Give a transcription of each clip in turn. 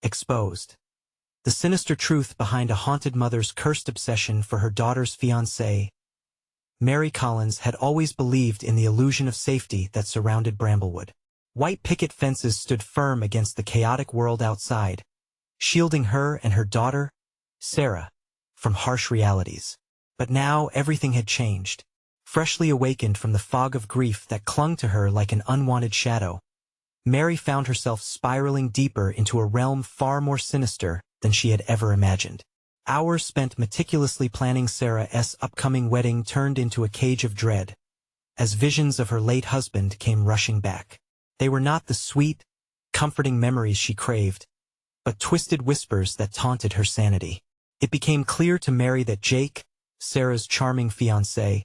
exposed. The sinister truth behind a haunted mother's cursed obsession for her daughter's fiancé. Mary Collins had always believed in the illusion of safety that surrounded Bramblewood. White picket fences stood firm against the chaotic world outside, shielding her and her daughter, Sarah, from harsh realities. But now everything had changed. Freshly awakened from the fog of grief that clung to her like an unwanted shadow, Mary found herself spiraling deeper into a realm far more sinister than she had ever imagined. Hours spent meticulously planning Sarah's upcoming wedding turned into a cage of dread, as visions of her late husband came rushing back. They were not the sweet, comforting memories she craved, but twisted whispers that taunted her sanity. It became clear to Mary that Jake, Sarah's charming fiancé,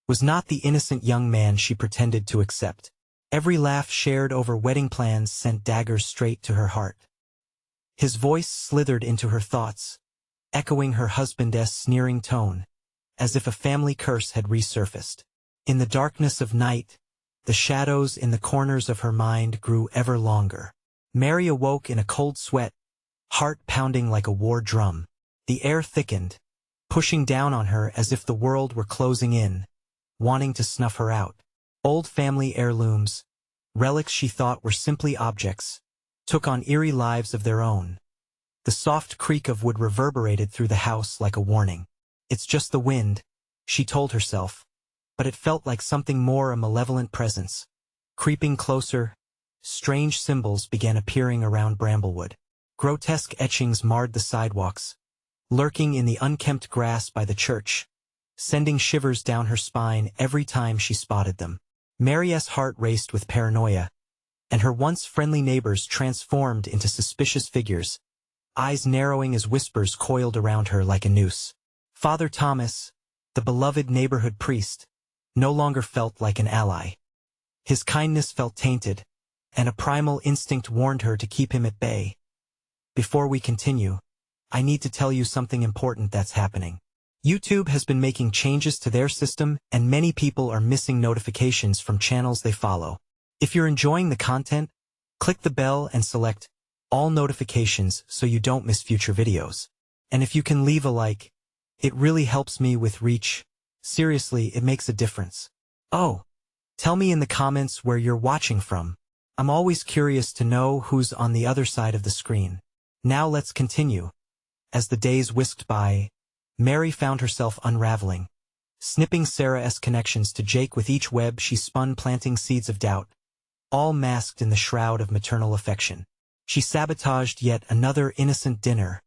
was not the innocent young man she pretended to accept. Every laugh shared over wedding plans sent daggers straight to her heart. His voice slithered into her thoughts, echoing her husband's sneering tone, as if a family curse had resurfaced. In the darkness of night, the shadows in the corners of her mind grew ever longer. Mary awoke in a cold sweat, heart pounding like a war drum. The air thickened, pushing down on her as if the world were closing in, wanting to snuff her out. Old family heirlooms, relics she thought were simply objects, took on eerie lives of their own. The soft creak of wood reverberated through the house like a warning. It's just the wind, she told herself, but it felt like something more, a malevolent presence. Creeping closer, strange symbols began appearing around Bramblewood. Grotesque etchings marred the sidewalks, lurking in the unkempt grass by the church, sending shivers down her spine every time she spotted them. Mary's heart raced with paranoia, and her once friendly neighbors transformed into suspicious figures, eyes narrowing as whispers coiled around her like a noose. Father Thomas, the beloved neighborhood priest, no longer felt like an ally. His kindness felt tainted, and a primal instinct warned her to keep him at bay. Before we continue, I need to tell you something important that's happening. YouTube has been making changes to their system, and many people are missing notifications from channels they follow. If you're enjoying the content, click the bell and select all notifications so you don't miss future videos. And if you can leave a like, it really helps me with reach. Seriously, it makes a difference. Oh, tell me in the comments where you're watching from. I'm always curious to know who's on the other side of the screen. Now let's continue. As the days whisked by, Mary found herself unraveling, snipping Sarah's connections to Jake with each web she spun, planting seeds of doubt, all masked in the shroud of maternal affection. She sabotaged yet another innocent dinner,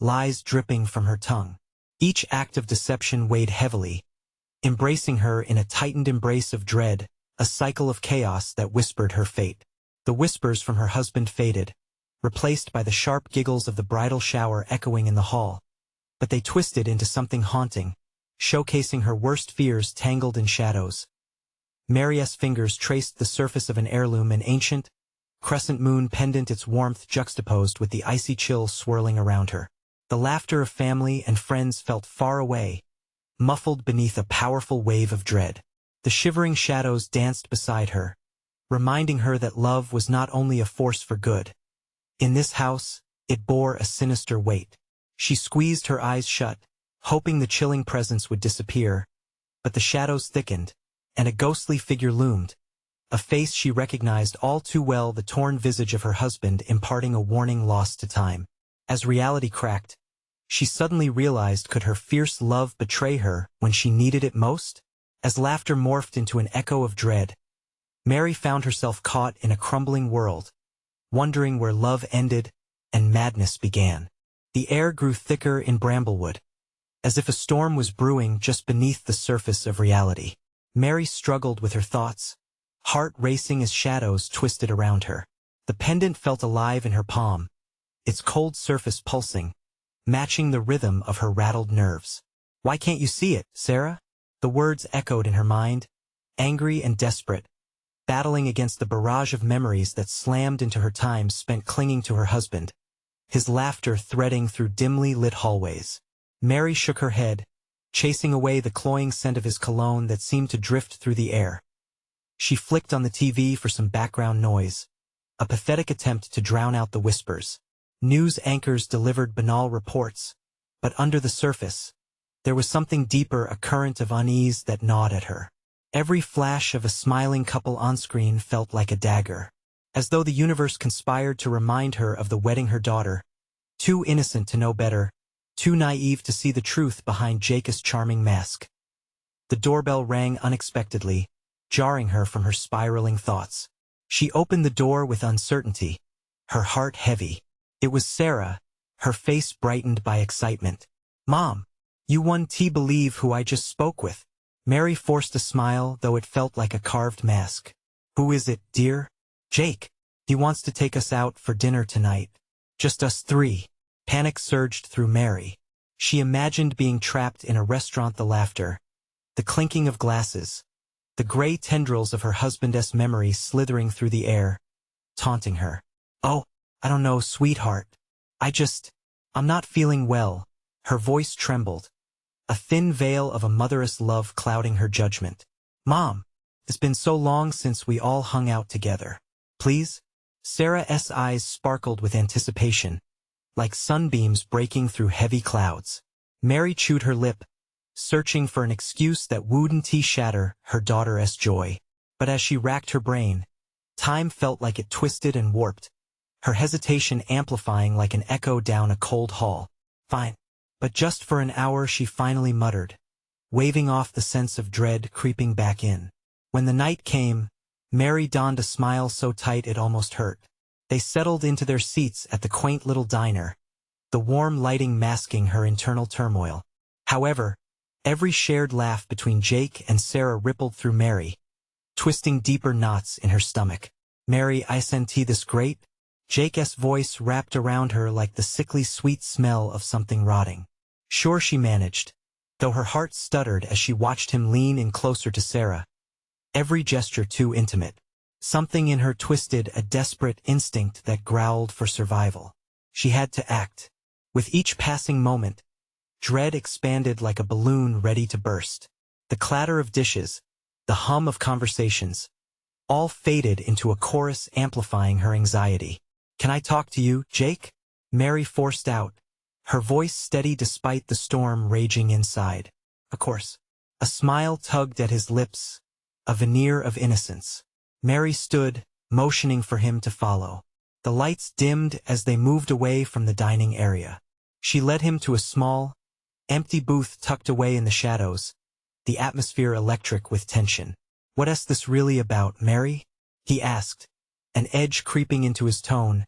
lies dripping from her tongue. Each act of deception weighed heavily, embracing her in a tightened embrace of dread, a cycle of chaos that whispered her fate. The whispers from her husband faded, replaced by the sharp giggles of the bridal shower echoing in the hall. But they twisted into something haunting, showcasing her worst fears tangled in shadows. Mary's fingers traced the surface of an heirloom, an ancient, crescent moon pendant, its warmth juxtaposed with the icy chill swirling around her. The laughter of family and friends felt far away, muffled beneath a powerful wave of dread. The shivering shadows danced beside her, reminding her that love was not only a force for good. In this house, it bore a sinister weight. She squeezed her eyes shut, hoping the chilling presence would disappear, but the shadows thickened, and a ghostly figure loomed, a face she recognized all too well, the torn visage of her husband imparting a warning lost to time. As reality cracked, she suddenly realized, could her fierce love betray her when she needed it most? As laughter morphed into an echo of dread, Mary found herself caught in a crumbling world, wondering where love ended and madness began. The air grew thicker in Bramblewood, as if a storm was brewing just beneath the surface of reality. Mary struggled with her thoughts, heart racing as shadows twisted around her. The pendant felt alive in her palm, its cold surface pulsing, matching the rhythm of her rattled nerves. "Why can't you see it, Sarah?" The words echoed in her mind, angry and desperate, battling against the barrage of memories that slammed into her time spent clinging to her husband, his laughter threading through dimly lit hallways. Mary shook her head, chasing away the cloying scent of his cologne that seemed to drift through the air. She flicked on the TV for some background noise, a pathetic attempt to drown out the whispers. News anchors delivered banal reports, but under the surface, there was something deeper, a current of unease that gnawed at her. Every flash of a smiling couple on-screen felt like a dagger, as though the universe conspired to remind her of the wedding her daughter, too innocent to know better, too naive to see the truth behind Jake's charming mask. The doorbell rang unexpectedly, jarring her from her spiraling thoughts. She opened the door with uncertainty, her heart heavy. It was Sarah, her face brightened by excitement. "Mom, you won't believe who I just spoke with." Mary forced a smile, though it felt like a carved mask. "Who is it, dear?" "Jake. He wants to take us out for dinner tonight. Just us three." Panic surged through Mary. She imagined being trapped in a restaurant, the laughter, the clinking of glasses, the gray tendrils of her husband's memory slithering through the air, taunting her. "Oh, I don't know, sweetheart. I'm not feeling well." Her voice trembled, a thin veil of a mother's love clouding her judgment. "Mom, it's been so long since we all hung out together. Please?" Sarah's eyes sparkled with anticipation, like sunbeams breaking through heavy clouds. Mary chewed her lip, searching for an excuse that wouldn't shatter her daughter's joy. But as she racked her brain, time felt like it twisted and warped, her hesitation amplifying like an echo down a cold hall. "Fine. But just for an hour," she finally muttered, waving off the sense of dread creeping back in. When the night came, Mary donned a smile so tight it almost hurt. They settled into their seats at the quaint little diner, the warm lighting masking her internal turmoil. However, every shared laugh between Jake and Sarah rippled through Mary, twisting deeper knots in her stomach. "Mary, isn't this great?" Jake's voice wrapped around her like the sickly sweet smell of something rotting. "Sure," she managed, though her heart stuttered as she watched him lean in closer to Sarah, every gesture too intimate. Something in her twisted a desperate instinct that growled for survival. She had to act. With each passing moment, dread expanded like a balloon ready to burst. The clatter of dishes, the hum of conversations, all faded into a chorus amplifying her anxiety. "Can I talk to you, Jake?" Mary forced out, her voice steady despite the storm raging inside. "Of course." A smile tugged at his lips, a veneer of innocence. Mary stood, motioning for him to follow. The lights dimmed as they moved away from the dining area. She led him to a small, empty booth tucked away in the shadows, the atmosphere electric with tension. "What's this really about, Mary?" he asked, an edge creeping into his tone,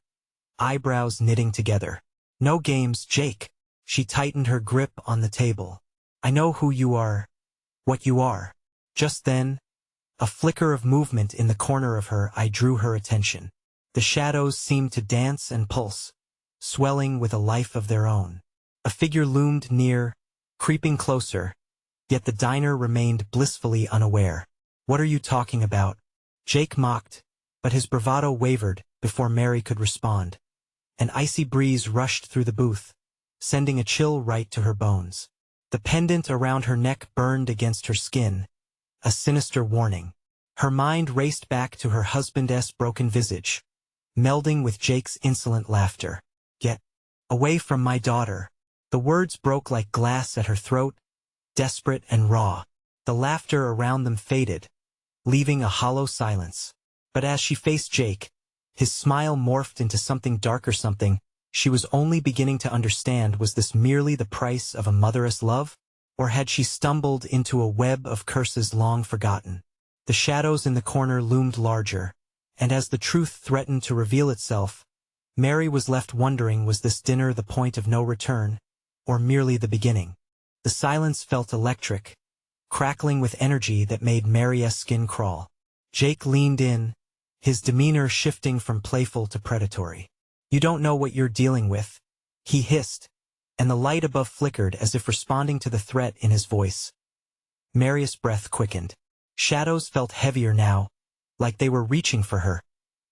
eyebrows knitting together. "No games, Jake." She tightened her grip on the table. "I know who you are, what you are." Just then, a flicker of movement in the corner of her eye drew her attention. The shadows seemed to dance and pulse, swelling with a life of their own. A figure loomed near, creeping closer, yet the diner remained blissfully unaware. "What are you talking about?" Jake mocked, but his bravado wavered before Mary could respond. An icy breeze rushed through the booth, sending a chill right to her bones. The pendant around her neck burned against her skin, a sinister warning. Her mind raced back to her husband's broken visage, melding with Jake's insolent laughter. "Get away from my daughter." The words broke like glass at her throat, desperate and raw. The laughter around them faded, leaving a hollow silence. But as she faced Jake, his smile morphed into something darker, something she was only beginning to understand. Was this merely the price of a mother's love? Or had she stumbled into a web of curses long forgotten? The shadows in the corner loomed larger, and as the truth threatened to reveal itself, Mary was left wondering, was this dinner the point of no return, or merely the beginning? The silence felt electric, crackling with energy that made Mary's skin crawl. Jake leaned in, his demeanor shifting from playful to predatory. "You don't know what you're dealing with," he hissed, and the light above flickered as if responding to the threat in his voice. Mary's breath quickened. Shadows felt heavier now, like they were reaching for her,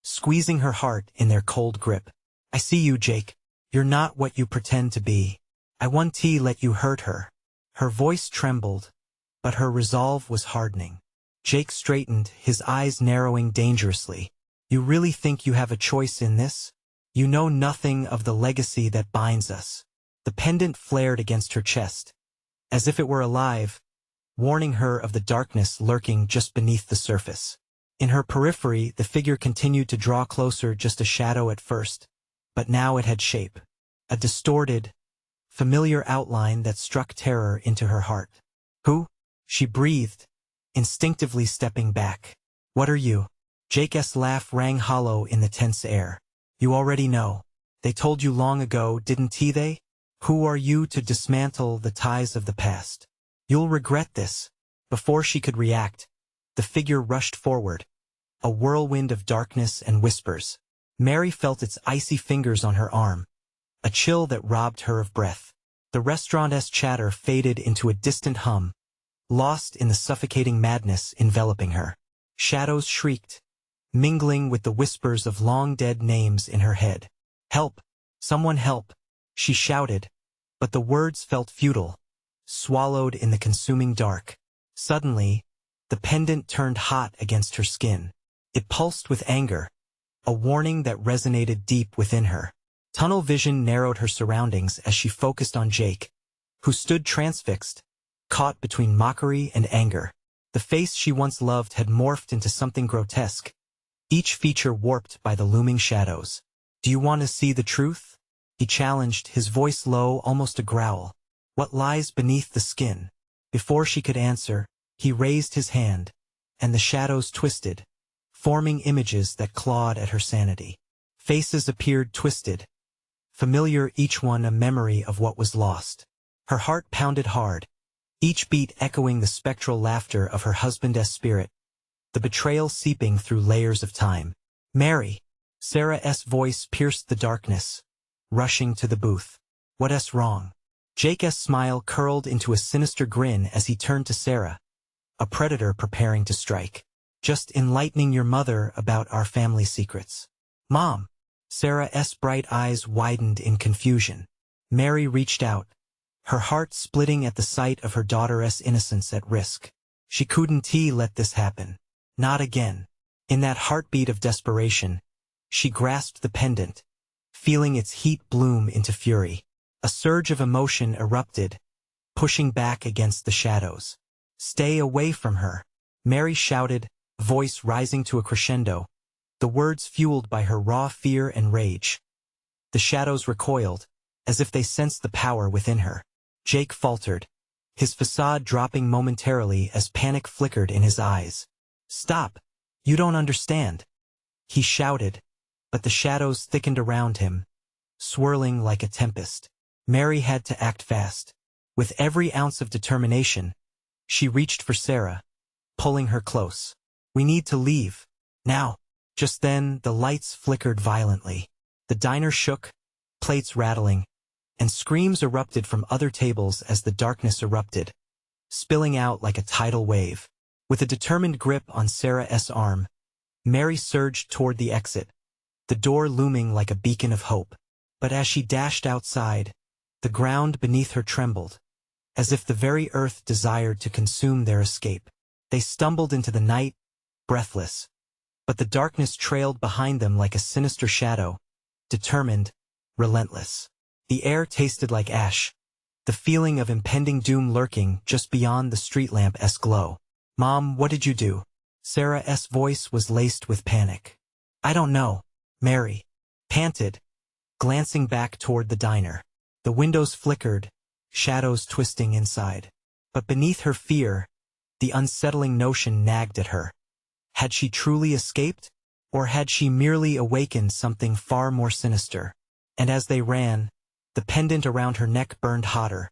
squeezing her heart in their cold grip. "I see you, Jake. You're not what you pretend to be. I won't let you hurt her." Her voice trembled, but her resolve was hardening. Jake straightened, his eyes narrowing dangerously. "You really think you have a choice in this?" You know nothing of the legacy that binds us. The pendant flared against her chest, as if it were alive, warning her of the darkness lurking just beneath the surface. In her periphery, the figure continued to draw closer, just a shadow at first, but now it had shape. A distorted, familiar outline that struck terror into her heart. Who? She breathed, instinctively stepping back. What are you? Jake's laugh rang hollow in the tense air. You already know. They told you long ago, didn't they? Who are you to dismantle the ties of the past? You'll regret this. Before she could react, the figure rushed forward, a whirlwind of darkness and whispers. Mary felt its icy fingers on her arm, a chill that robbed her of breath. The restaurant's chatter faded into a distant hum, lost in the suffocating madness enveloping her. Shadows shrieked, mingling with the whispers of long-dead names in her head. Help! Someone help! She shouted, but the words felt futile, swallowed in the consuming dark. Suddenly, the pendant turned hot against her skin. It pulsed with anger, a warning that resonated deep within her. Tunnel vision narrowed her surroundings as she focused on Jake, who stood transfixed, caught between mockery and anger. The face she once loved had morphed into something grotesque, each feature warped by the looming shadows. Do you want to see the truth? He challenged, his voice low, almost a growl. What lies beneath the skin? Before she could answer, he raised his hand, and the shadows twisted, forming images that clawed at her sanity. Faces appeared twisted, familiar, each one a memory of what was lost. Her heart pounded hard, each beat echoing the spectral laughter of her husband's spirit, the betrayal seeping through layers of time. Mary! Sarah's voice pierced the darkness, rushing to the booth. What's wrong? Jake's smile curled into a sinister grin as he turned to Sarah, a predator preparing to strike. Just enlightening your mother about our family secrets. Mom! Sarah's bright eyes widened in confusion. Mary reached out, her heart splitting at the sight of her daughter's innocence at risk. She couldn't let this happen. Not again. In that heartbeat of desperation, she grasped the pendant, feeling its heat bloom into fury. A surge of emotion erupted, pushing back against the shadows. Stay away from her, Mary shouted, voice rising to a crescendo, the words fueled by her raw fear and rage. The shadows recoiled, as if they sensed the power within her. Jake faltered, his facade dropping momentarily as panic flickered in his eyes. Stop! You don't understand! He shouted, but the shadows thickened around him, swirling like a tempest. Mary had to act fast. With every ounce of determination, she reached for Sarah, pulling her close. We need to leave. Now. Just then, the lights flickered violently. The diner shook, plates rattling, and screams erupted from other tables as the darkness erupted, spilling out like a tidal wave. With a determined grip on Sarah's arm, Mary surged toward the exit, the door looming like a beacon of hope. But as she dashed outside, the ground beneath her trembled, as if the very earth desired to consume their escape. They stumbled into the night, breathless, but the darkness trailed behind them like a sinister shadow, determined, relentless. The air tasted like ash, the feeling of impending doom lurking just beyond the street lamp's glow. Mom, what did you do? Sarah's voice was laced with panic. I don't know, Mary panted, glancing back toward the diner. The windows flickered, shadows twisting inside. But beneath her fear, the unsettling notion nagged at her. Had she truly escaped? Or had she merely awakened something far more sinister? And as they ran, the pendant around her neck burned hotter,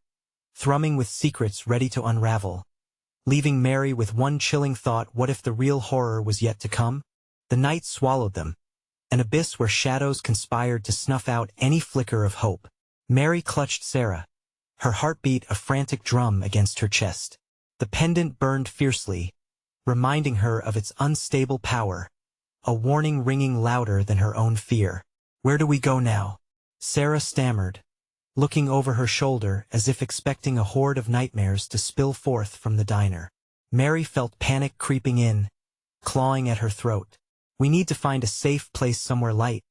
thrumming with secrets ready to unravel, leaving Mary with one chilling thought: what if the real horror was yet to come? The night swallowed them, an abyss where shadows conspired to snuff out any flicker of hope. Mary clutched Sarah, her heartbeat a frantic drum against her chest. The pendant burned fiercely, reminding her of its unstable power, a warning ringing louder than her own fear. Where do we go now? Sarah stammered, looking over her shoulder as if expecting a horde of nightmares to spill forth from the diner. Mary felt panic creeping in, clawing at her throat. We need to find a safe place somewhere light,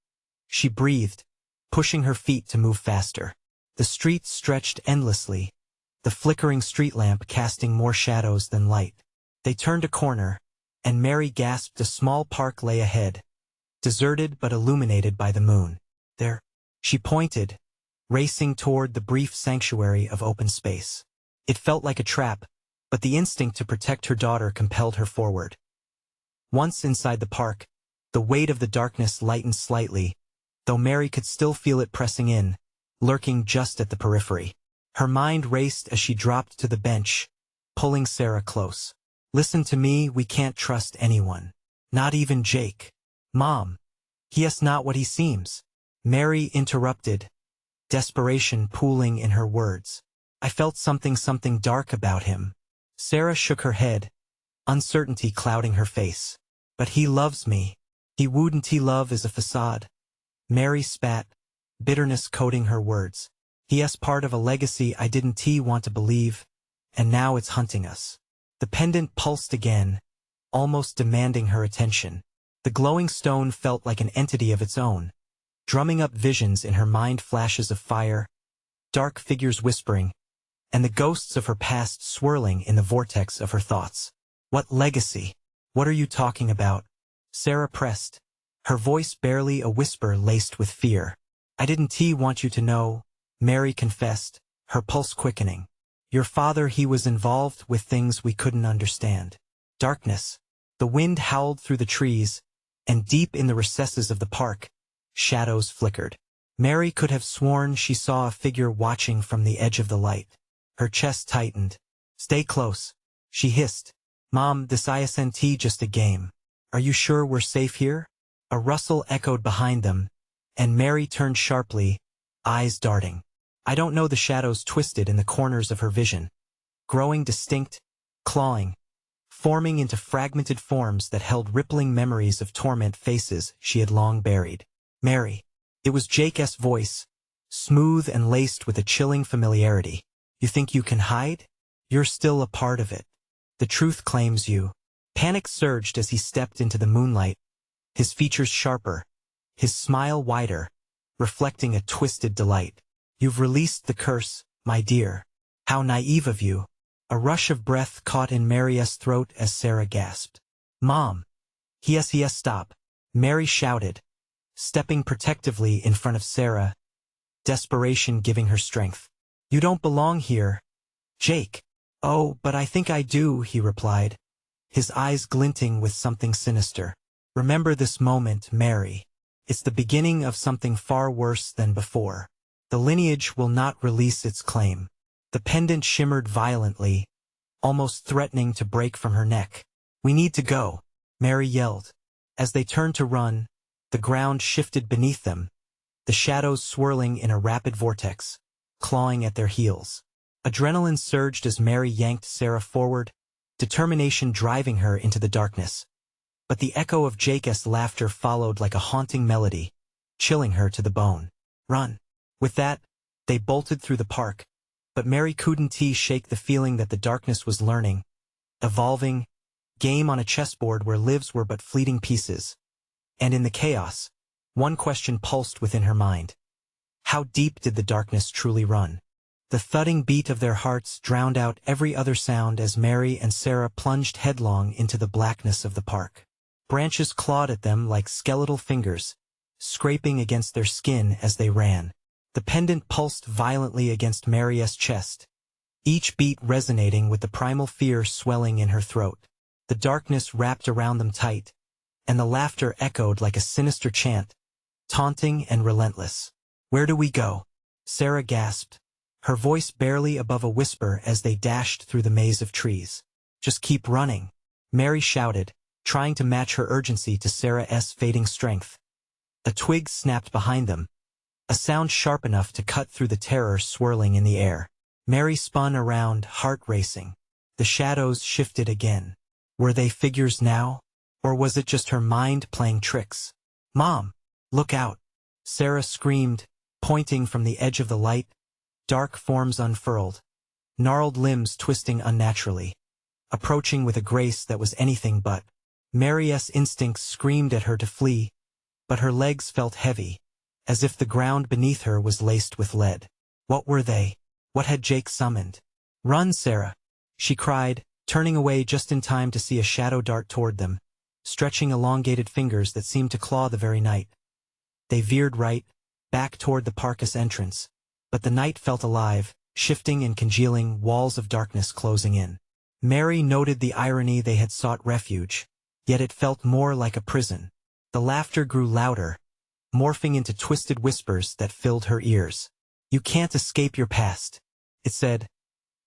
She breathed, pushing her feet to move faster. The streets stretched endlessly, the flickering street lamp casting more shadows than light. They turned a corner, and Mary gasped. A small park lay ahead, deserted but illuminated by the moon. There, she pointed, racing toward the brief sanctuary of open space. It felt like a trap, but the instinct to protect her daughter compelled her forward. Once inside the park, the weight of the darkness lightened slightly, though Mary could still feel it pressing in, lurking just at the periphery. Her mind raced as she dropped to the bench, pulling Sarah close. "Listen to me, we can't trust anyone. Not even Jake." "Mom, he is not what he seems," Mary interrupted, desperation pooling in her words. "I felt something dark about him." Sarah shook her head, uncertainty clouding her face. "But he loves me. He wouldn't. He love is a facade." Mary spat, bitterness coating her words. "He is part of a legacy I didn't want to believe, and now it's hunting us." The pendant pulsed again, almost demanding her attention. The glowing stone felt like an entity of its own, drumming up visions in her mind, flashes of fire, dark figures whispering, and the ghosts of her past swirling in the vortex of her thoughts. "What legacy? What are you talking about?" Sarah pressed, her voice barely a whisper laced with fear. "I didn't want you to know," Mary confessed, her pulse quickening. "Your father, he was involved with things we couldn't understand." Darkness. The wind howled through the trees, and deep in the recesses of the park, shadows flickered. Mary could have sworn she saw a figure watching from the edge of the light. Her chest tightened. "Stay close," she hissed. "Mom, this isn't just a game. Are you sure we're safe here?" A rustle echoed behind them, and Mary turned sharply, eyes darting. "I don't know." The shadows twisted in the corners of her vision, growing distinct, clawing, forming into fragmented forms that held rippling memories of torment, faces she had long buried. "Mary." It was Jake's voice, smooth and laced with a chilling familiarity. "You think you can hide? You're still a part of it. The truth claims you." Panic surged as he stepped into the moonlight, his features sharper, his smile wider, reflecting a twisted delight. "You've released the curse, my dear. How naive of you." A rush of breath caught in Mary's throat as Sarah gasped. "Mom." Yes, stop," Mary shouted, stepping protectively in front of Sarah, desperation giving her strength. "You don't belong here, Jake." "Oh, but I think I do," he replied, his eyes glinting with something sinister. "Remember this moment, Mary. It's the beginning of something far worse than before. The lineage will not release its claim." The pendant shimmered violently, almost threatening to break from her neck. "We need to go," Mary yelled. As they turned to run, the ground shifted beneath them, the shadows swirling in a rapid vortex, clawing at their heels. Adrenaline surged as Mary yanked Sarah forward, determination driving her into the darkness. But the echo of Jake's laughter followed like a haunting melody, chilling her to the bone. "Run." With that, they bolted through the park, but Mary couldn't shake the feeling that the darkness was learning, evolving, game on a chessboard where lives were but fleeting pieces. And in the chaos, one question pulsed within her mind. How deep did the darkness truly run? The thudding beat of their hearts drowned out every other sound as Mary and Sarah plunged headlong into the blackness of the park. Branches clawed at them like skeletal fingers, scraping against their skin as they ran. The pendant pulsed violently against Mary's chest, each beat resonating with the primal fear swelling in her throat. The darkness wrapped around them tight, and the laughter echoed like a sinister chant, taunting and relentless. "Where do we go?" Sarah gasped, her voice barely above a whisper as they dashed through the maze of trees. "Just keep running," Mary shouted, trying to match her urgency to Sarah's fading strength. A twig snapped behind them, a sound sharp enough to cut through the terror swirling in the air. Mary spun around, heart racing. The shadows shifted again. Were they figures now? Or was it just her mind playing tricks? "Mom, look out!" Sarah screamed, pointing from the edge of the light. Dark forms unfurled, gnarled limbs twisting unnaturally, approaching with a grace that was anything but. Mary's instincts screamed at her to flee, but her legs felt heavy, as if the ground beneath her was laced with lead. What were they? What had Jake summoned? "Run, Sarah!" she cried, turning away just in time to see a shadow dart toward them, stretching elongated fingers that seemed to claw the very night. They veered right, back toward the parkus entrance, but the night felt alive, shifting and congealing, walls of darkness closing in. Mary noted the irony. They had sought refuge, yet it felt more like a prison. The laughter grew louder, morphing into twisted whispers that filled her ears. "You can't escape your past," it said,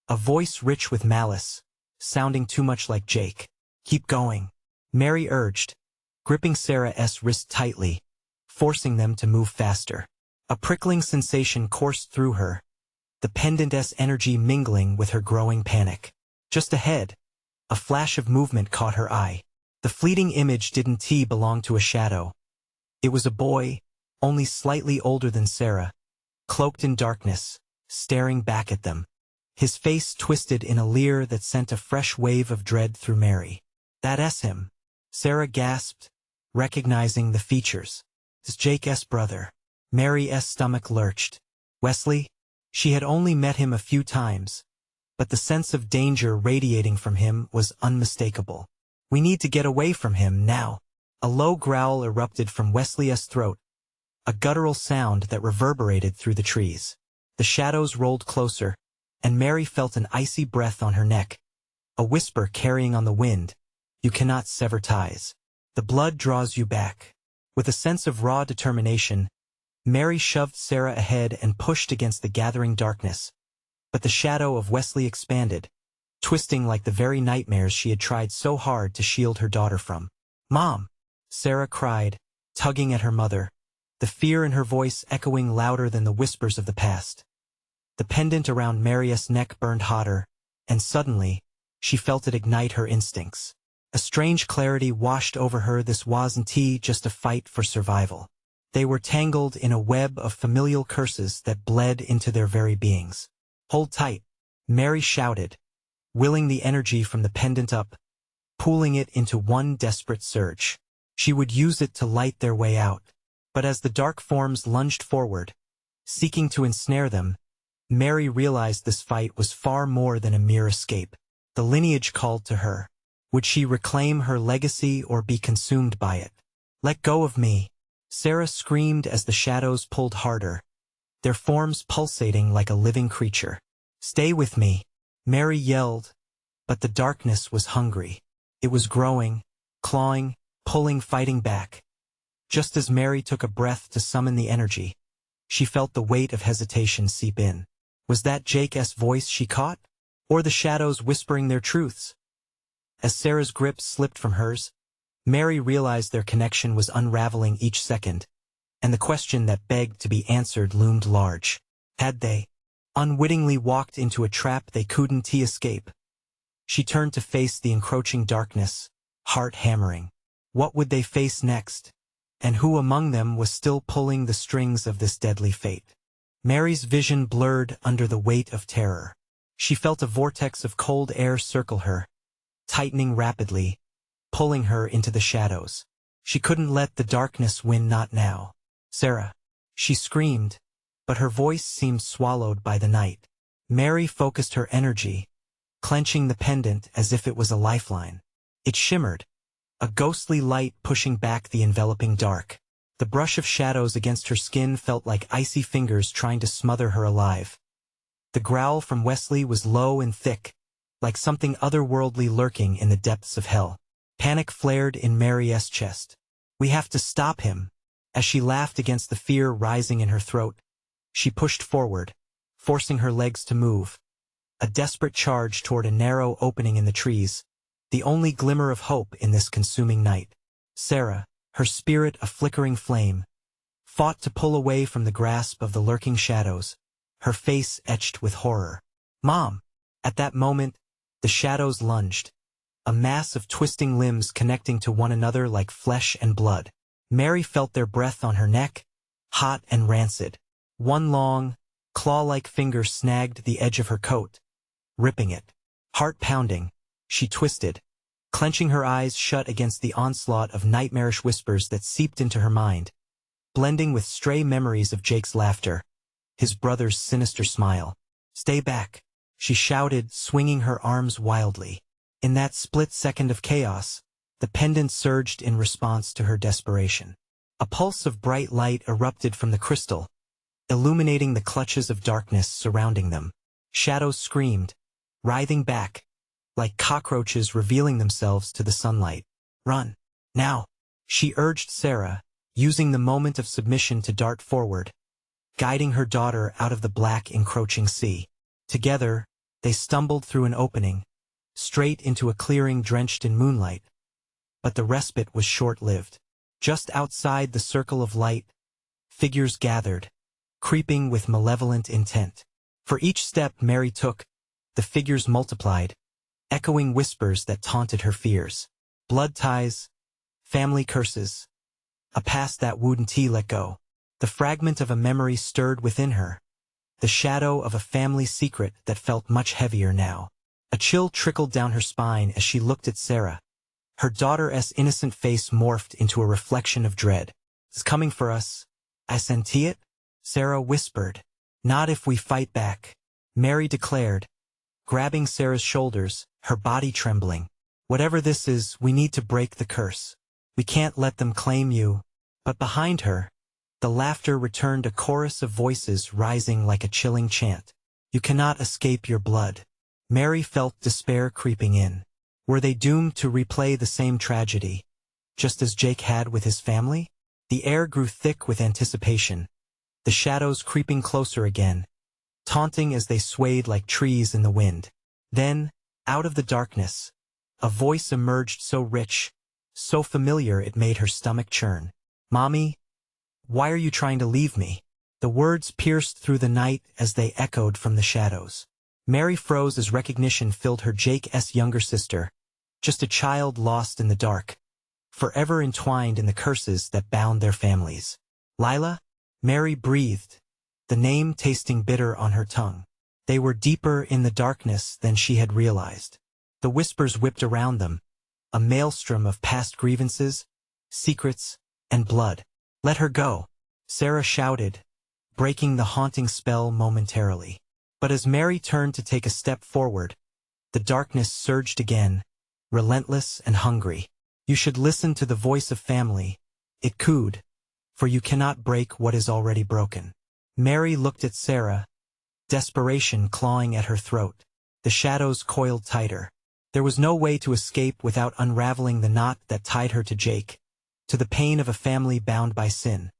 a voice rich with malice, sounding too much like Jake. "Keep going," Mary urged, gripping Sarah's wrist tightly, forcing them to move faster. A prickling sensation coursed through her, the pendant's energy mingling with her growing panic. Just ahead, a flash of movement caught her eye. The fleeting image didn't belong to a shadow. It was a boy, only slightly older than Sarah, cloaked in darkness, staring back at them. His face twisted in a leer that sent a fresh wave of dread through Mary. "That's him," Sarah gasped, recognizing the features. "It's Jake's brother." Mary's stomach lurched. Wesley? She had only met him a few times, but the sense of danger radiating from him was unmistakable. "We need to get away from him now." A low growl erupted from Wesley's throat, a guttural sound that reverberated through the trees. The shadows rolled closer, and Mary felt an icy breath on her neck, a whisper carrying on the wind. "You cannot sever ties. The blood draws you back." With a sense of raw determination, Mary shoved Sarah ahead and pushed against the gathering darkness, but the shadow of Wesley expanded, twisting like the very nightmares she had tried so hard to shield her daughter from. "Mom!" Sarah cried, tugging at her mother, the fear in her voice echoing louder than the whispers of the past. The pendant around Mary's neck burned hotter, and suddenly, she felt it ignite her instincts. A strange clarity washed over her. This wasn't just a fight for survival. They were tangled in a web of familial curses that bled into their very beings. "Hold tight," Mary shouted, willing the energy from the pendant up, pooling it into one desperate surge. She would use it to light their way out. But as the dark forms lunged forward, seeking to ensnare them, Mary realized this fight was far more than a mere escape. The lineage called to her. Would she reclaim her legacy or be consumed by it? "Let go of me," Sarah screamed as the shadows pulled harder, their forms pulsating like a living creature. "Stay with me," Mary yelled, but the darkness was hungry. It was growing, clawing, pulling, fighting back. Just as Mary took a breath to summon the energy, she felt the weight of hesitation seep in. Was that Jake's voice she caught? Or the shadows whispering their truths? As Sarah's grip slipped from hers, Mary realized their connection was unraveling each second, and the question that begged to be answered loomed large. Had they unwittingly walked into a trap they couldn't escape? She turned to face the encroaching darkness, heart hammering. What would they face next? And who among them was still pulling the strings of this deadly fate? Mary's vision blurred under the weight of terror. She felt a vortex of cold air circle her, tightening rapidly, pulling her into the shadows. She couldn't let the darkness win, not now. "Sarah!" she screamed, but her voice seemed swallowed by the night. Mary focused her energy, clenching the pendant as if it was a lifeline. It shimmered, a ghostly light pushing back the enveloping dark. The brush of shadows against her skin felt like icy fingers trying to smother her alive. The growl from Wesley was low and thick, like something otherworldly lurking in the depths of hell. Panic flared in Mary's chest. "We have to stop him." As she laughed against the fear rising in her throat, she pushed forward, forcing her legs to move. A desperate charge toward a narrow opening in the trees, the only glimmer of hope in this consuming night. Sarah, her spirit a flickering flame, fought to pull away from the grasp of the lurking shadows, her face etched with horror. "Mom!" At that moment, the shadows lunged, a mass of twisting limbs connecting to one another like flesh and blood. Mary felt their breath on her neck, hot and rancid. One long, claw-like finger snagged the edge of her coat, ripping it. Heart pounding, she twisted, clenching her eyes shut against the onslaught of nightmarish whispers that seeped into her mind. blending with stray memories of Jake's laughter, his brother's sinister smile. "Stay back," she shouted, swinging her arms wildly. In that split second of chaos, the pendant surged in response to her desperation. A pulse of bright light erupted from the crystal, illuminating the clutches of darkness surrounding them. Shadows screamed, writhing back, like cockroaches revealing themselves to the sunlight. "Run, now," she urged Sarah, using the moment of submission to dart forward, guiding her daughter out of the black encroaching sea. Together, they stumbled through an opening, straight into a clearing drenched in moonlight. But the respite was short-lived. Just outside the circle of light, figures gathered, creeping with malevolent intent. For each step Mary took, the figures multiplied, echoing whispers that taunted her fears. Blood ties, family curses, a past that wouldn't let go. The fragment of a memory stirred within her, the shadow of a family secret that felt much heavier now. A chill trickled down her spine as she looked at Sarah. Her daughter's innocent face morphed into a reflection of dread. "It's coming for us. I senti it," Sarah whispered. "Not if we fight back," Mary declared, grabbing Sarah's shoulders, her body trembling. "Whatever this is, we need to break the curse. We can't let them claim you." But behind her, the laughter returned, a chorus of voices rising like a chilling chant. "You cannot escape your blood." Mary felt despair creeping in. Were they doomed to replay the same tragedy, just as Jake had with his family? The air grew thick with anticipation, the shadows creeping closer again, taunting as they swayed like trees in the wind. Then, out of the darkness, a voice emerged so rich, so familiar it made her stomach churn. "Mommy, why are you trying to leave me?" The words pierced through the night as they echoed from the shadows. Mary froze as recognition filled her. Jake's younger sister, just a child lost in the dark, forever entwined in the curses that bound their families. "Lila?" Mary breathed, the name tasting bitter on her tongue. They were deeper in the darkness than she had realized. The whispers whipped around them, a maelstrom of past grievances, secrets, and blood. "Let her go," Sarah shouted, breaking the haunting spell momentarily. But as Mary turned to take a step forward, the darkness surged again, relentless and hungry. "You should listen to the voice of family," it cooed, "for you cannot break what is already broken." Mary looked at Sarah, desperation clawing at her throat. The shadows coiled tighter. There was no way to escape without unraveling the knot that tied her to Jake, to the pain of a family bound by sin.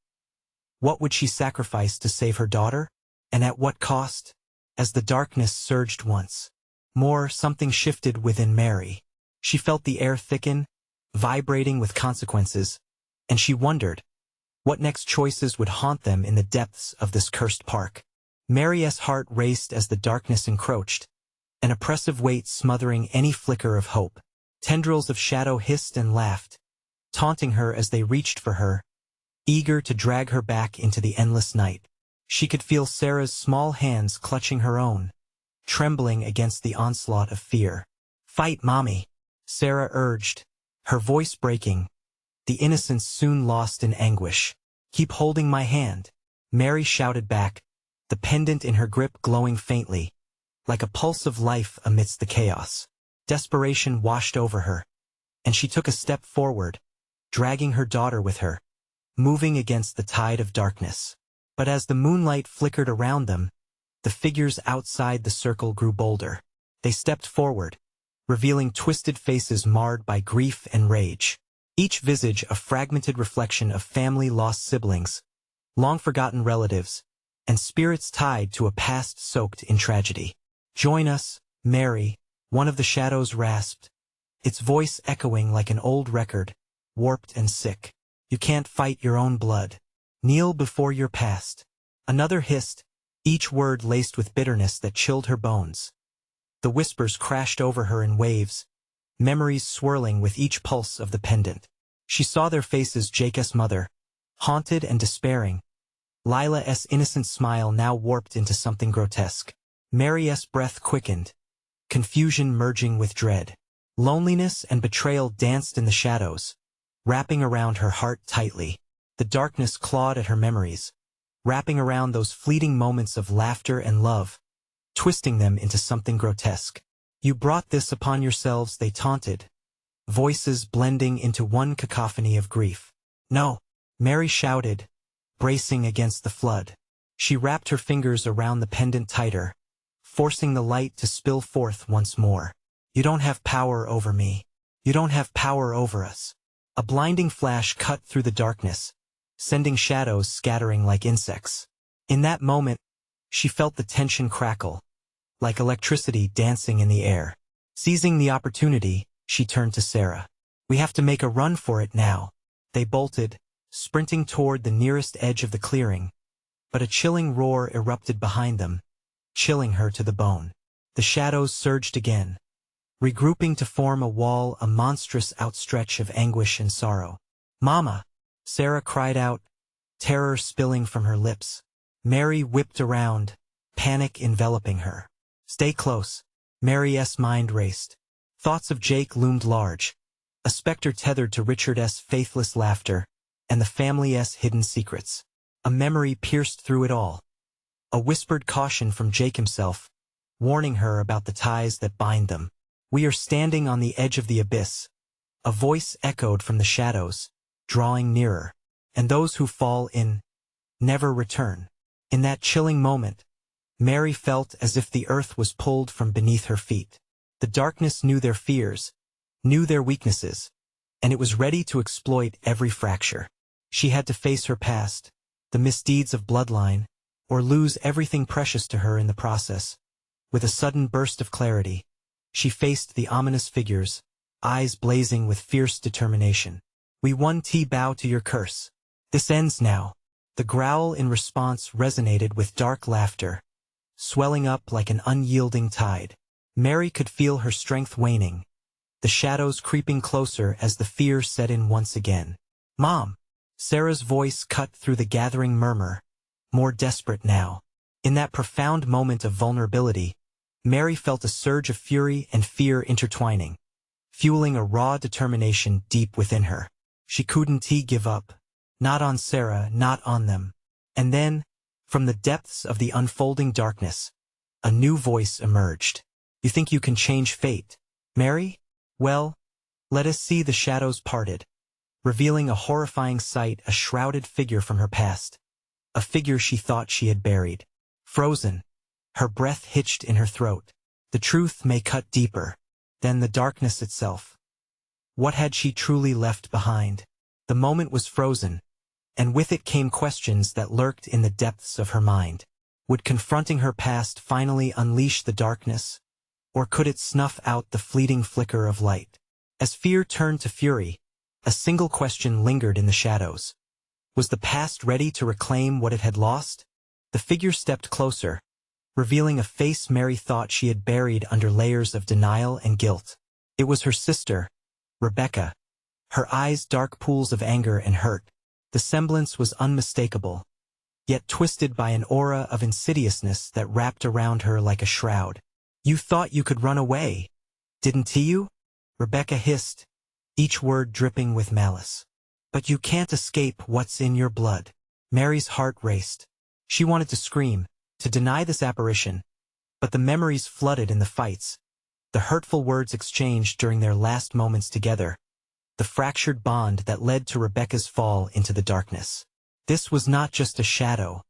What would she sacrifice to save her daughter? And at what cost? As the darkness surged once more, something shifted within Mary. She felt the air thicken, vibrating with consequences, and she wondered what next choices would haunt them in the depths of this cursed park. Mary's heart raced as the darkness encroached, an oppressive weight smothering any flicker of hope. Tendrils of shadow hissed and laughed, taunting her as they reached for her, eager to drag her back into the endless night. She could feel Sarah's small hands clutching her own, trembling against the onslaught of fear. "Fight, Mommy," Sarah urged, her voice breaking, the innocence soon lost in anguish. "Keep holding my hand," Mary shouted back, the pendant in her grip glowing faintly, like a pulse of life amidst the chaos. Desperation washed over her, and she took a step forward, dragging her daughter with her, moving against the tide of darkness. But as the moonlight flickered around them, the figures outside the circle grew bolder. They stepped forward, revealing twisted faces marred by grief and rage. Each visage a fragmented reflection of family-lost siblings, long-forgotten relatives, and spirits tied to a past soaked in tragedy. "Join us, Mary," one of the shadows rasped, its voice echoing like an old record, warped and sick. "You can't fight your own blood. Kneel before your past." Another hissed, each word laced with bitterness that chilled her bones. The whispers crashed over her in waves, memories swirling with each pulse of the pendant. She saw their faces. Jake's mother, haunted and despairing, Lila's innocent smile now warped into something grotesque. Mary's breath quickened, confusion merging with dread. Loneliness and betrayal danced in the shadows, wrapping around her heart tightly. The darkness clawed at her memories, wrapping around those fleeting moments of laughter and love, twisting them into something grotesque. "You brought this upon yourselves," they taunted, voices blending into one cacophony of grief. "No," Mary shouted, bracing against the flood. She wrapped her fingers around the pendant tighter, forcing the light to spill forth once more. "You don't have power over me. You don't have power over us." A blinding flash cut through the darkness, sending shadows scattering like insects. In that moment, she felt the tension crackle, like electricity dancing in the air. Seizing the opportunity, she turned to Sarah. "We have to make a run for it now." They bolted, sprinting toward the nearest edge of the clearing, but a chilling roar erupted behind them, chilling her to the bone. The shadows surged again, regrouping to form a wall, a monstrous outstretch of anguish and sorrow. "Mama!" Sarah cried out, terror spilling from her lips. Mary whipped around, panic enveloping her. "Stay close." Mary's mind raced. Thoughts of Jake loomed large, a specter tethered to Richard's faithless laughter, and the family's hidden secrets. A memory pierced through it all. A whispered caution from Jake himself, warning her about the ties that bind them. "We are standing on the edge of the abyss." A voice echoed from the shadows, drawing nearer. "And those who fall in never return." In that chilling moment, Mary felt as if the earth was pulled from beneath her feet. The darkness knew their fears, knew their weaknesses, and it was ready to exploit every fracture. She had to face her past, the misdeeds of bloodline, or lose everything precious to her in the process. With a sudden burst of clarity, she faced the ominous figures, eyes blazing with fierce determination. "We won. Bow to your curse. This ends now." The growl in response resonated with dark laughter, swelling up like an unyielding tide. Mary could feel her strength waning, the shadows creeping closer as the fear set in once again. "Mom!" Sarah's voice cut through the gathering murmur, more desperate now. In that profound moment of vulnerability, Mary felt a surge of fury and fear intertwining, fueling a raw determination deep within her. She couldn't give up. Not on Sarah, not on them. And then, from the depths of the unfolding darkness, a new voice emerged. "You think you can change fate, Mary? Well, let us see." The shadows parted, revealing a horrifying sight, a shrouded figure from her past. A figure she thought she had buried. Frozen, her breath hitched in her throat. The truth may cut deeper than the darkness itself. What had she truly left behind? The moment was frozen, and with it came questions that lurked in the depths of her mind. Would confronting her past finally unleash the darkness, or could it snuff out the fleeting flicker of light? As fear turned to fury, a single question lingered in the shadows. Was the past ready to reclaim what it had lost? The figure stepped closer, revealing a face Mary thought she had buried under layers of denial and guilt. It was her sister, Rebecca, her eyes dark pools of anger and hurt. The semblance was unmistakable, yet twisted by an aura of insidiousness that wrapped around her like a shroud. "You thought you could run away, didn't you?" Rebecca hissed, each word dripping with malice. "But you can't escape what's in your blood." Mary's heart raced. She wanted to scream, to deny this apparition, but the memories flooded in the fights, the hurtful words exchanged during their last moments together, the fractured bond that led to Rebecca's fall into the darkness. This was not just a shadow.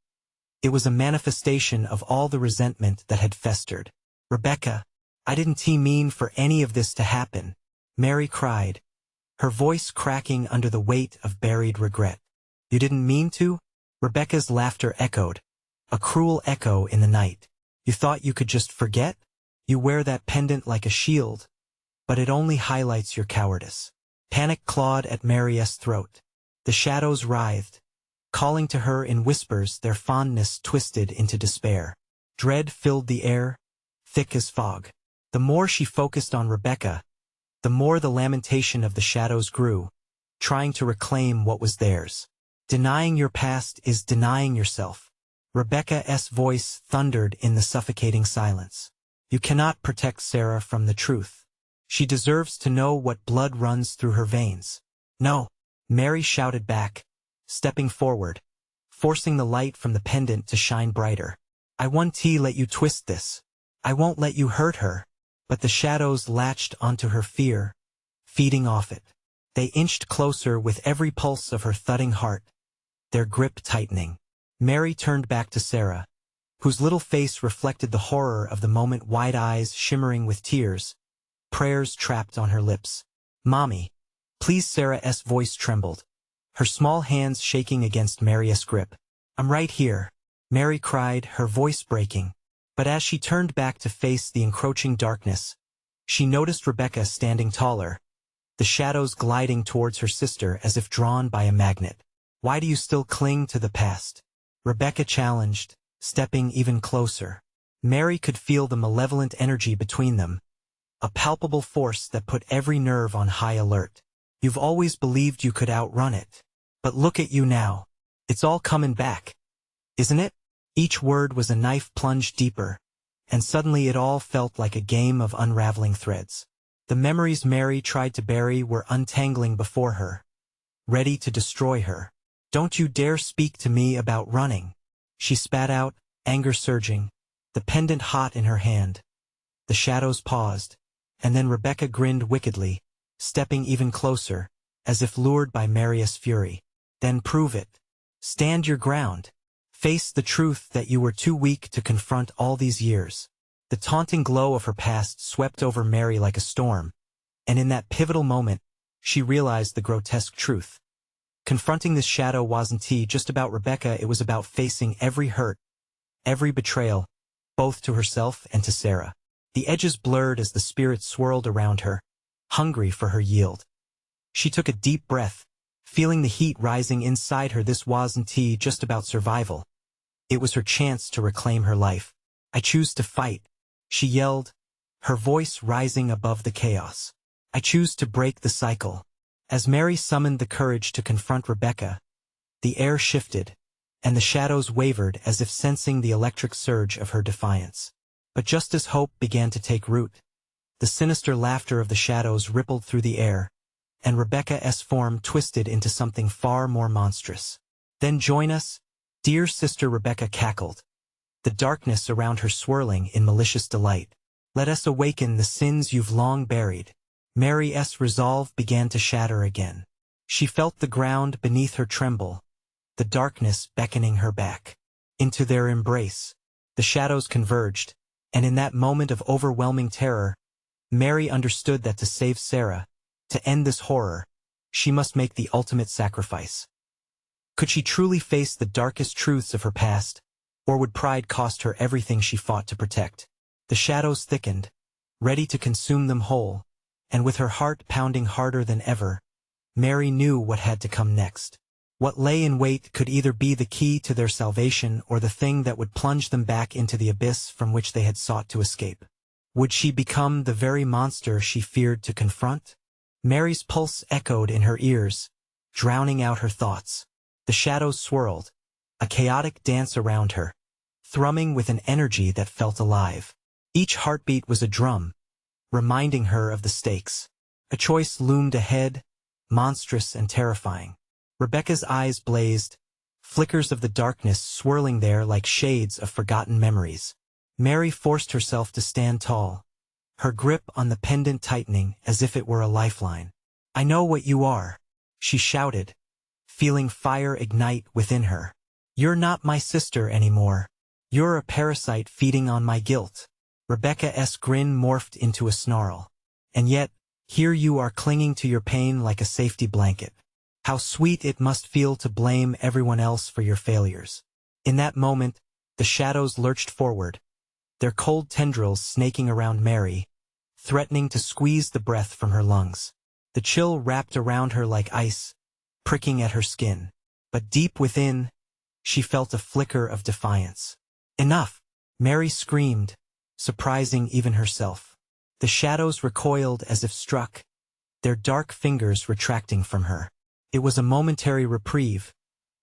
It was a manifestation of all the resentment that had festered. "Rebecca, I didn't mean for any of this to happen," Mary cried, her voice cracking under the weight of buried regret. "You didn't mean to?" Rebecca's laughter echoed, a cruel echo in the night. "You thought you could just forget? You wear that pendant like a shield, but it only highlights your cowardice." Panic clawed at Mary's throat. The shadows writhed, calling to her in whispers, their fondness twisted into despair. Dread filled the air, thick as fog. The more she focused on Rebecca, the more the lamentation of the shadows grew, trying to reclaim what was theirs. "Denying your past is denying yourself." Rebecca's voice thundered in the suffocating silence. "You cannot protect Sarah from the truth. She deserves to know what blood runs through her veins." "No," Mary shouted back, stepping forward, forcing the light from the pendant to shine brighter. "I won't let you twist this. I won't let you hurt her." But the shadows latched onto her fear, feeding off it. They inched closer with every pulse of her thudding heart, their grip tightening. Mary turned back to Sarah, whose little face reflected the horror of the moment, wide eyes shimmering with tears, prayers trapped on her lips. "Mommy, please." Sarah's voice trembled, her small hands shaking against Mary's grip. "I'm right here," Mary cried, her voice breaking. But as she turned back to face the encroaching darkness, she noticed Rebecca standing taller, the shadows gliding towards her sister as if drawn by a magnet. "Why do you still cling to the past?" Rebecca challenged, stepping even closer. Mary could feel the malevolent energy between them, a palpable force that put every nerve on high alert. "You've always believed you could outrun it. But look at you now. It's all coming back. Isn't it?" Each word was a knife plunged deeper, and suddenly it all felt like a game of unraveling threads. The memories Mary tried to bury were untangling before her, ready to destroy her. "Don't you dare speak to me about running," she spat out, anger surging, the pendant hot in her hand. The shadows paused, and then Rebecca grinned wickedly, stepping even closer, as if lured by Mary's fury. "Then prove it. Stand your ground. Face the truth that you were too weak to confront all these years." The taunting glow of her past swept over Mary like a storm, and in that pivotal moment, she realized the grotesque truth. Confronting this shadow wasn't just about Rebecca, it was about facing every hurt, every betrayal, both to herself and to Sarah. The edges blurred as the spirit swirled around her, hungry for her yield. She took a deep breath, feeling the heat rising inside her. This wasn't just about survival. It was her chance to reclaim her life. "I choose to fight," she yelled, her voice rising above the chaos. "I choose to break the cycle." As Mary summoned the courage to confront Rebecca, the air shifted, and the shadows wavered as if sensing the electric surge of her defiance. But just as hope began to take root, the sinister laughter of the shadows rippled through the air, and Rebecca's form twisted into something far more monstrous. "Then join us, dear sister," Rebecca cackled, the darkness around her swirling in malicious delight. "Let us awaken the sins you've long buried." Mary's resolve began to shatter again. She felt the ground beneath her tremble, the darkness beckoning her back. Into their embrace, the shadows converged, and in that moment of overwhelming terror, Mary understood that to save Sarah, to end this horror, she must make the ultimate sacrifice. Could she truly face the darkest truths of her past, or would pride cost her everything she fought to protect? The shadows thickened, ready to consume them whole, and with her heart pounding harder than ever, Mary knew what had to come next. What lay in wait could either be the key to their salvation or the thing that would plunge them back into the abyss from which they had sought to escape. Would she become the very monster she feared to confront? Mary's pulse echoed in her ears, drowning out her thoughts. The shadows swirled, a chaotic dance around her, thrumming with an energy that felt alive. Each heartbeat was a drum, reminding her of the stakes. A choice loomed ahead, monstrous and terrifying. Rebecca's eyes blazed, flickers of the darkness swirling there like shades of forgotten memories. Mary forced herself to stand tall, her grip on the pendant tightening as if it were a lifeline. "I know what you are," she shouted, feeling fire ignite within her. "You're not my sister anymore. You're a parasite feeding on my guilt." Rebecca's grin morphed into a snarl. "And yet, here you are clinging to your pain like a safety blanket. How sweet it must feel to blame everyone else for your failures." In that moment, the shadows lurched forward, their cold tendrils snaking around Mary, threatening to squeeze the breath from her lungs. The chill wrapped around her like ice, pricking at her skin. But deep within, she felt a flicker of defiance. "Enough!" Mary screamed, surprising even herself. The shadows recoiled as if struck, their dark fingers retracting from her. It was a momentary reprieve,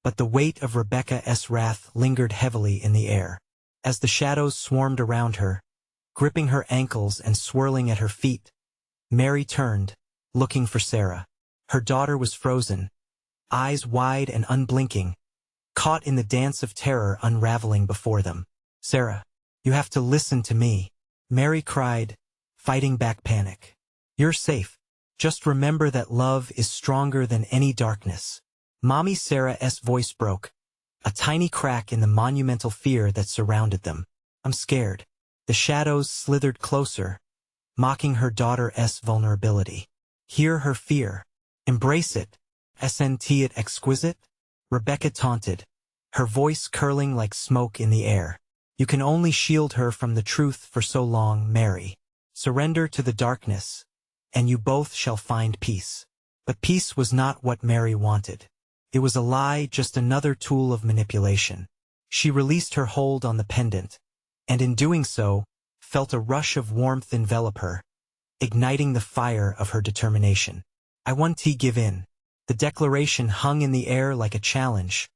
but the weight of Rebecca's wrath lingered heavily in the air. As the shadows swarmed around her, gripping her ankles and swirling at her feet, Mary turned, looking for Sarah. Her daughter was frozen, eyes wide and unblinking, caught in the dance of terror unraveling before them. "Sarah, you have to listen to me," Mary cried, fighting back panic. "You're safe. Just remember that love is stronger than any darkness." Mommy Sarah's voice broke, a tiny crack in the monumental fear that surrounded them. "I'm scared." The shadows slithered closer, mocking her daughter's vulnerability. "Hear her fear. Embrace it. Isn't it exquisite?" Rebecca taunted, her voice curling like smoke in the air. "You can only shield her from the truth for so long, Mary. Surrender to the darkness, and you both shall find peace." But peace was not what Mary wanted. It was a lie, just another tool of manipulation. She released her hold on the pendant, and in doing so, felt a rush of warmth envelop her, igniting the fire of her determination. "I won't give in." The declaration hung in the air like a challenge,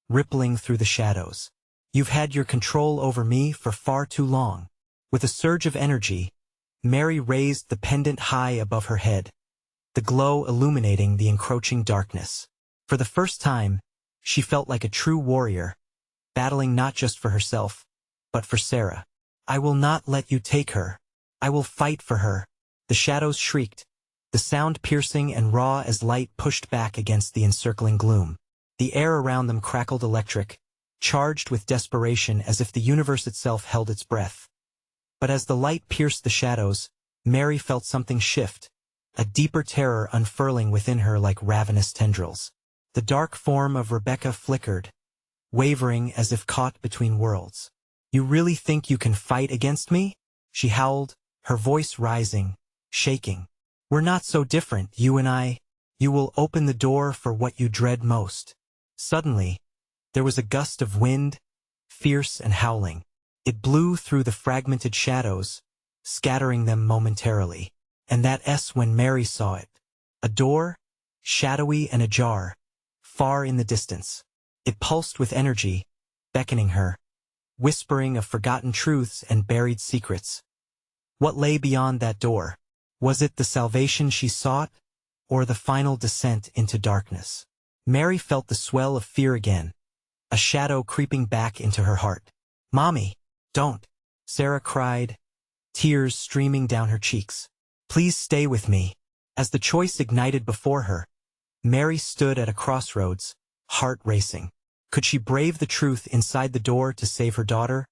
rippling through the shadows. "You've had your control over me for far too long." With a surge of energy, Mary raised the pendant high above her head, the glow illuminating the encroaching darkness. For the first time, she felt like a true warrior, battling not just for herself, but for Sarah. "I will not let you take her. I will fight for her." The shadows shrieked, the sound piercing and raw as light pushed back against the encircling gloom. The air around them crackled electric, charged with desperation as if the universe itself held its breath. But as the light pierced the shadows, Mary felt something shift, a deeper terror unfurling within her like ravenous tendrils. The dark form of Rebecca flickered, wavering as if caught between worlds. "You really think you can fight against me?" she howled, her voice rising, shaking. "We're not so different, you and I. You will open the door for what you dread most." Suddenly, there was a gust of wind, fierce and howling. It blew through the fragmented shadows, scattering them momentarily. And that's when Mary saw it. A door, shadowy and ajar, far in the distance. It pulsed with energy, beckoning her, whispering of forgotten truths and buried secrets. What lay beyond that door? Was it the salvation she sought, or the final descent into darkness? Mary felt the swell of fear again, a shadow creeping back into her heart. "Mommy, don't!" Sarah cried, tears streaming down her cheeks. "Please stay with me." As the choice ignited before her, Mary stood at a crossroads, heart racing. Could she brave the truth inside the door to save her daughter,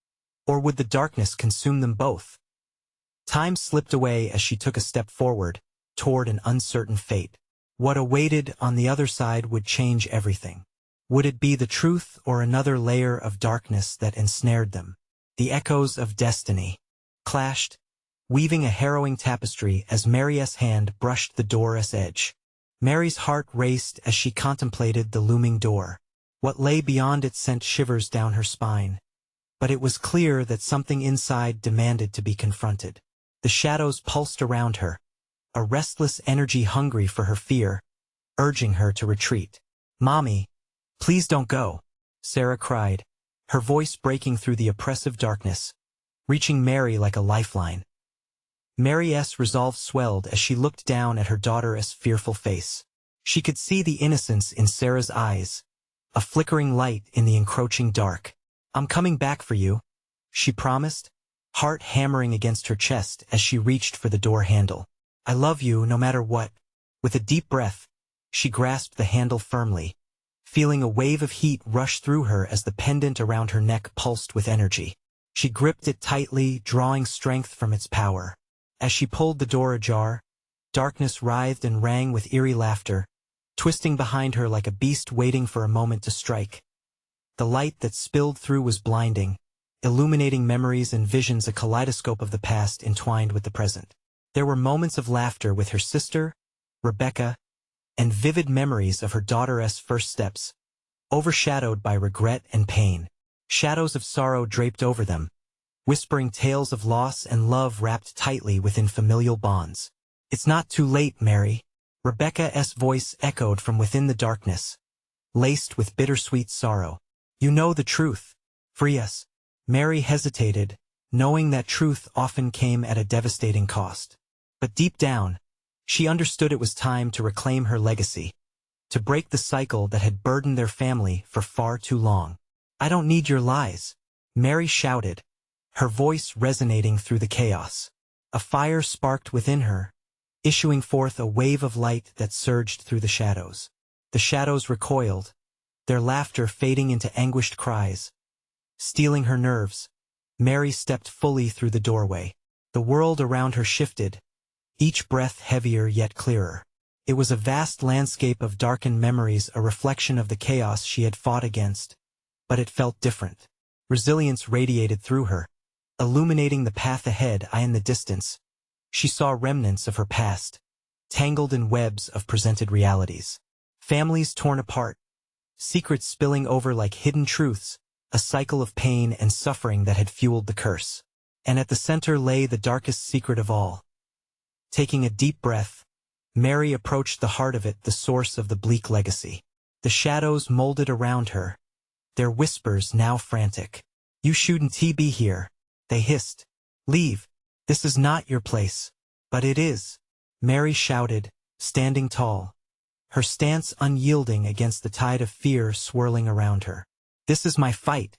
or would the darkness consume them both? Time slipped away as she took a step forward, toward an uncertain fate. What awaited on the other side would change everything. Would it be the truth or another layer of darkness that ensnared them? The echoes of destiny clashed, weaving a harrowing tapestry as Mary's hand brushed the door's edge. Mary's heart raced as she contemplated the looming door. What lay beyond it sent shivers down her spine. But it was clear that something inside demanded to be confronted. The shadows pulsed around her, a restless energy hungry for her fear, urging her to retreat. "Mommy, please don't go," Sarah cried, her voice breaking through the oppressive darkness, reaching Mary like a lifeline. Mary's resolve swelled as she looked down at her daughter's fearful face. She could see the innocence in Sarah's eyes, a flickering light in the encroaching dark. "I'm coming back for you," she promised, heart hammering against her chest as she reached for the door handle. "I love you no matter what." With a deep breath, she grasped the handle firmly, feeling a wave of heat rush through her as the pendant around her neck pulsed with energy. She gripped it tightly, drawing strength from its power. As she pulled the door ajar, darkness writhed and rang with eerie laughter, twisting behind her like a beast waiting for a moment to strike. The light that spilled through was blinding, illuminating memories and visions, a kaleidoscope of the past entwined with the present. There were moments of laughter with her sister, Rebecca, and vivid memories of her daughter's first steps, overshadowed by regret and pain. Shadows of sorrow draped over them, whispering tales of loss and love wrapped tightly within familial bonds. "It's not too late, Mary," Rebecca's voice echoed from within the darkness, laced with bittersweet sorrow. "You know the truth. Free us." Mary hesitated, knowing that truth often came at a devastating cost. But deep down, she understood it was time to reclaim her legacy, to break the cycle that had burdened their family for far too long. "I don't need your lies," Mary shouted, her voice resonating through the chaos. A fire sparked within her, issuing forth a wave of light that surged through the shadows. The shadows recoiled, their laughter fading into anguished cries. Steeling her nerves, Mary stepped fully through the doorway. The world around her shifted, each breath heavier yet clearer. It was a vast landscape of darkened memories, a reflection of the chaos she had fought against. But it felt different. Resilience radiated through her, illuminating the path ahead. In the distance, she saw remnants of her past, tangled in webs of presented realities. Families torn apart, secrets spilling over like hidden truths, a cycle of pain and suffering that had fueled the curse. And at the center lay the darkest secret of all. Taking a deep breath, Mary approached the heart of it, the source of the bleak legacy. The shadows molded around her, their whispers now frantic. "You shouldn't be here," they hissed. "Leave. This is not your place." "But it is," Mary shouted, standing tall, her stance unyielding against the tide of fear swirling around her. "This is my fight,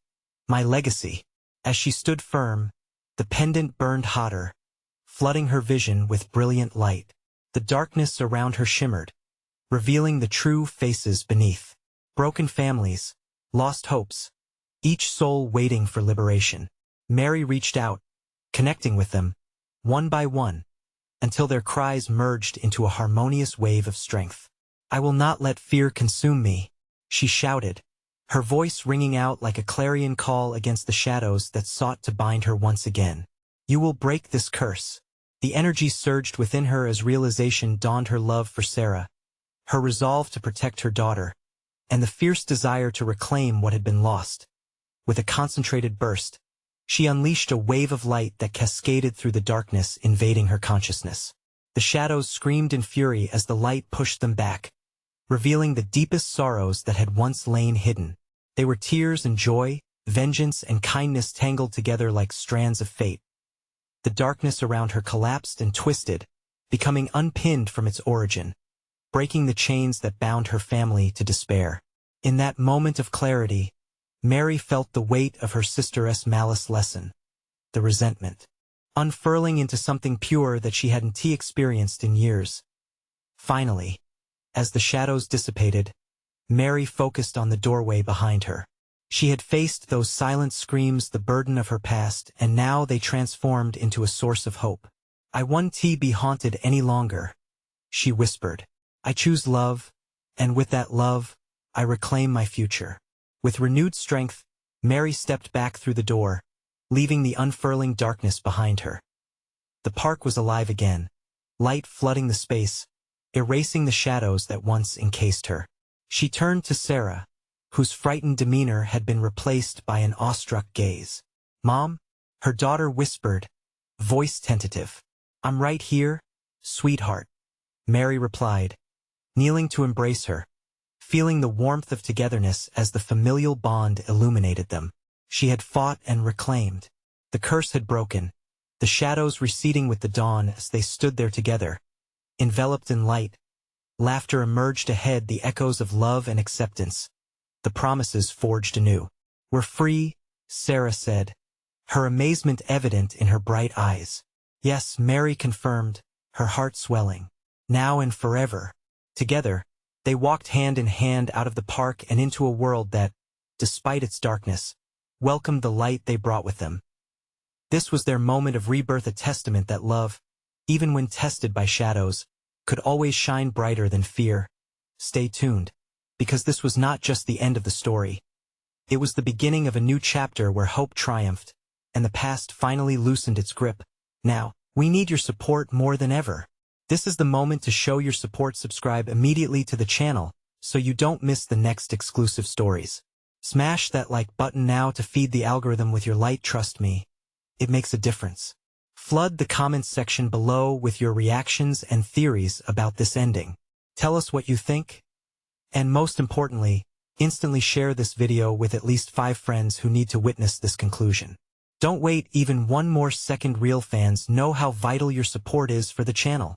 my legacy." As she stood firm, the pendant burned hotter, flooding her vision with brilliant light. The darkness around her shimmered, revealing the true faces beneath. Broken families, lost hopes, each soul waiting for liberation. Mary reached out, connecting with them, one by one, until their cries merged into a harmonious wave of strength. "I will not let fear consume me," she shouted, her voice ringing out like a clarion call against the shadows that sought to bind her once again. "You will break this curse." The energy surged within her as realization dawned, her love for Sarah, her resolve to protect her daughter, and the fierce desire to reclaim what had been lost. With a concentrated burst, she unleashed a wave of light that cascaded through the darkness, invading her consciousness. The shadows screamed in fury as the light pushed them back, revealing the deepest sorrows that had once lain hidden. They were tears and joy, vengeance and kindness tangled together like strands of fate. The darkness around her collapsed and twisted, becoming unpinned from its origin, breaking the chains that bound her family to despair. In that moment of clarity, Mary felt the weight of her sister's malice lessen, the resentment, unfurling into something pure that she hadn't experienced in years. Finally, as the shadows dissipated, Mary focused on the doorway behind her. She had faced those silent screams, the burden of her past, and now they transformed into a source of hope. "I won't be haunted any longer," she whispered. "I choose love, and with that love, I reclaim my future." With renewed strength, Mary stepped back through the door, leaving the unfurling darkness behind her. The park was alive again, light flooding the space, erasing the shadows that once encased her. She turned to Sarah, whose frightened demeanor had been replaced by an awestruck gaze. "Mom?" her daughter whispered, voice tentative. "I'm right here, sweetheart," Mary replied, kneeling to embrace her, feeling the warmth of togetherness as the familial bond illuminated them. She had fought and reclaimed. The curse had broken, the shadows receding with the dawn as they stood there together, enveloped in light. Laughter emerged ahead, the echoes of love and acceptance. The promises forged anew. "We're free," Sarah said, her amazement evident in her bright eyes. "Yes," Mary confirmed, her heart swelling. "Now and forever." Together, they walked hand in hand out of the park and into a world that, despite its darkness, welcomed the light they brought with them. This was their moment of rebirth, a testament that love, even when tested by shadows, could always shine brighter than fear. Stay tuned, because this was not just the end of the story. It was the beginning of a new chapter where hope triumphed, and the past finally loosened its grip. Now, we need your support more than ever. This is the moment to show your support. Subscribe immediately to the channel, so you don't miss the next exclusive stories. Smash that like button now to feed the algorithm with your light. Trust me, it makes a difference. Flood the comments section below with your reactions and theories about this ending. Tell us what you think. And most importantly, instantly share this video with at least 5 friends who need to witness this conclusion. Don't wait even one more second. Real fans know how vital your support is for the channel.